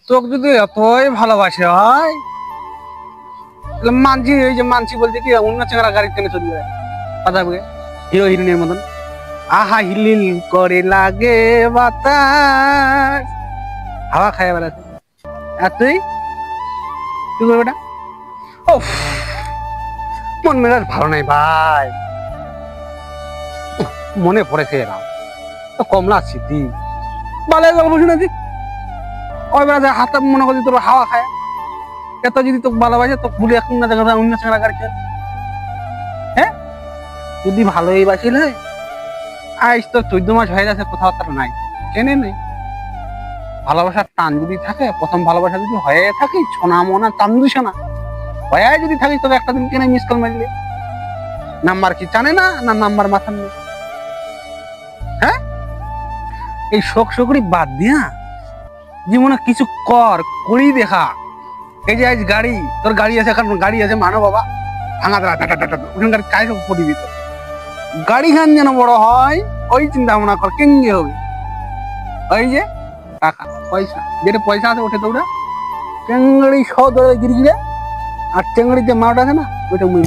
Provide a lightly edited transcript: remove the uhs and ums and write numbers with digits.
তোকে যদি এতই ভালোবাসে হয় মানছি, এই যে মানছি বলতে কি অন্য চেঙ্গারা গাড়ি টেনে চলে যায় পাঠাবে হিরো হিরোইনের মতন। আহা হিলিল করে লাগে বাতাস, হাওয়া খায় বেড়াতে। আর তুই কি করবে এটা? ও মন মেজাজ ভালো নাই ভাই, মনে পড়েছে এরা কমলা স্মৃতি বালাই গল্প শুনেছি। ওই বেলা হাতে মনে করছি তোর হাওয়া খায়, এত যদি তোকে ভালোবাসে তো ভুলে এখন না দেখা অন্য চেঙ্গারা গাড়ি চল। হ্যাঁ যদি ভালোই বাসিলে আজ তো 14 মাস হয়ে গেছে, কথাবার্তা নাই, কেনে নেই। ভালোবাসার টান যদি থাকে, প্রথম ভালোবাসা যদি হয়ে থাকে, সোনা মোনা চান্দু সোনা হয়ে যদি থাকিস, তোকে একটা দিন কেনে মিস কল মারলে নাম্বার কি জানে না, না নাম্বার মাথার নেই। হ্যাঁ এই শোক শোকরি বাদ দিয়া জীবনে কিছু করি দেখা। এই যে আজ গাড়ি, তোর গাড়ি আছে, এখন গাড়ি আছে মানো বাবা ভাঙা দেওয়া ওখানকার কাজ পরিবিত গাড়ি খান যেন বড় হয়, ওই চিন্তা ভাবনা কর কেঙ্গে হবে। ওই যে টাকা পয়সা, যেটা পয়সা আছে ওঠে দৌড়া চেঙ্গড়ি সব দৌড়ে গিরে, আর চেঙ্গড়ির যে মারটা আছে না ওইটা মুই